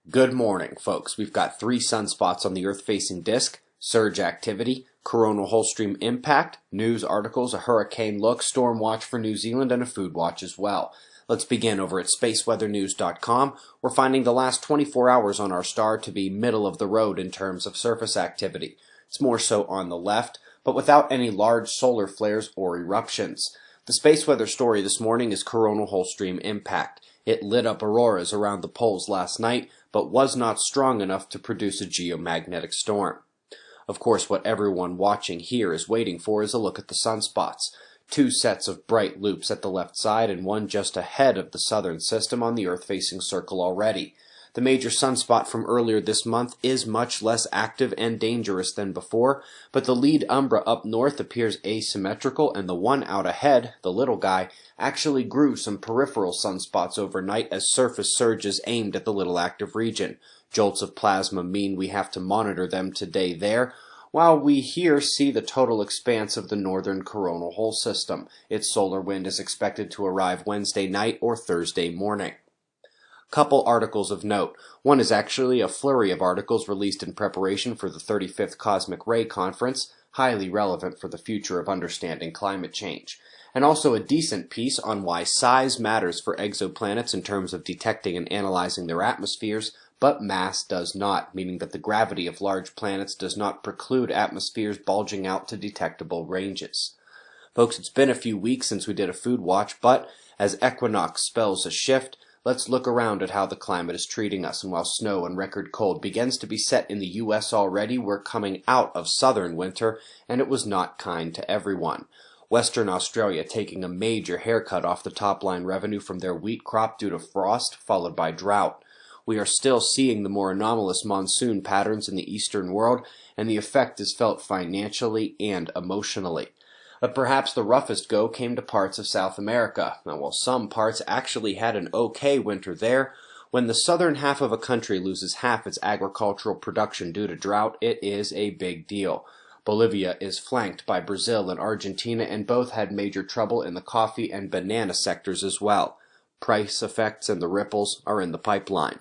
Good morning, folks. We've got 3 sunspots on the Earth-facing disk, surge activity, coronal hole stream impact, news articles, a hurricane look, storm watch for New Zealand, and a food watch as well. Let's begin over at spaceweathernews.com. We're finding the last 24 hours on our star to be middle of the road in terms of surface activity. It's more so on the left, but without any large solar flares or eruptions. The space weather story this morning is coronal hole stream impact. It lit up auroras around the poles last night, but was not strong enough to produce a geomagnetic storm. Of course, what everyone watching here is waiting for is a look at the sunspots. 2 sets of bright loops at the left side and one just ahead of the southern system on the Earth-facing circle already. The major sunspot from earlier this month is much less active and dangerous than before, but the lead umbra up north appears asymmetrical, and the one out ahead, the little guy, actually grew some peripheral sunspots overnight as surface surges aimed at the little active region. Jolts of plasma mean we have to monitor them today there, while we here see the total expanse of the northern coronal hole system. Its solar wind is expected to arrive Wednesday night or Thursday morning. Couple articles of note. One is actually a flurry of articles released in preparation for the 35th Cosmic Ray Conference, highly relevant for the future of understanding climate change. And also a decent piece on why size matters for exoplanets in terms of detecting and analyzing their atmospheres, but mass does not, meaning that the gravity of large planets does not preclude atmospheres bulging out to detectable ranges. Folks, it's been a few weeks since we did a food watch, but as equinox spells a shift, let's look around at how the climate is treating us, and while snow and record cold begins to be set in the U.S. already, we're coming out of southern winter, and it was not kind to everyone. Western Australia taking a major haircut off the top-line revenue from their wheat crop due to frost, followed by drought. We are still seeing the more anomalous monsoon patterns in the eastern world, and the effect is felt financially and emotionally. But perhaps the roughest go came to parts of South America. Now, while some parts actually had an okay winter there, when the southern half of a country loses half its agricultural production due to drought, it is a big deal. Bolivia is flanked by Brazil and Argentina, and both had major trouble in the coffee and banana sectors as well. Price effects and the ripples are in the pipeline.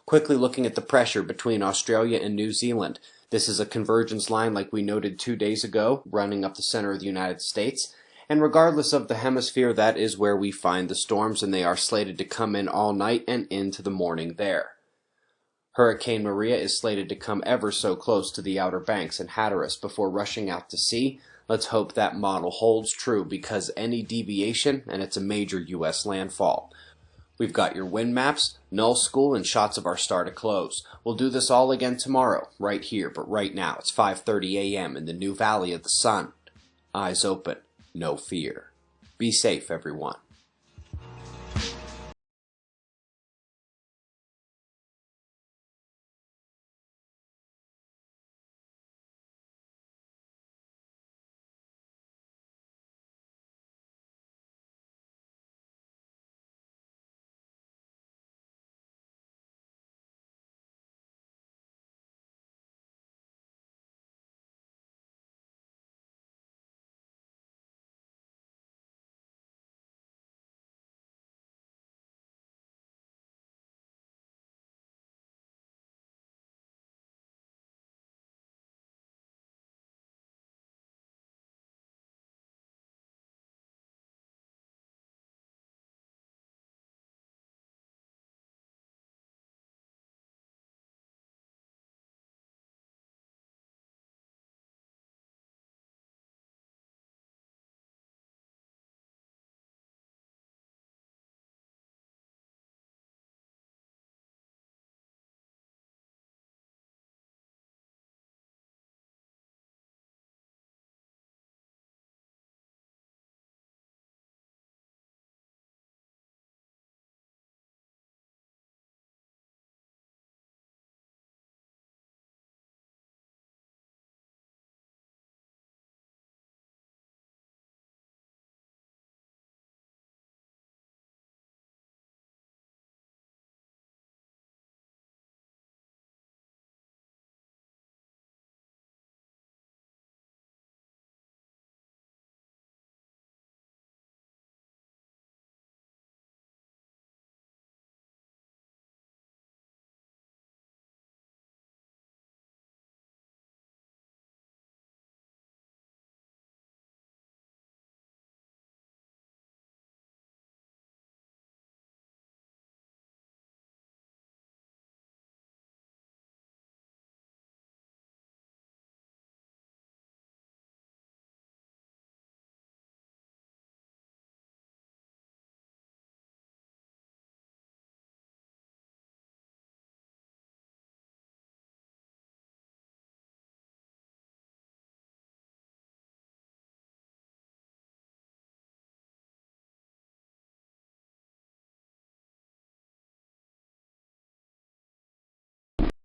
Quickly looking at the pressure between Australia and New Zealand. This is a convergence line like we noted 2 days ago, running up the center of the United States. And regardless of the hemisphere, that is where we find the storms, and they are slated to come in all night and into the morning there. Hurricane Maria is slated to come ever so close to the Outer Banks and Hatteras before rushing out to sea. Let's hope that model holds true, because any deviation, and it's a major U.S. landfall. We've got your wind maps, null school, and shots of our star to close. We'll do this all again tomorrow, right here, but right now it's 5:30 a.m. in the new Valley of the Sun. Eyes open, no fear. Be safe, everyone.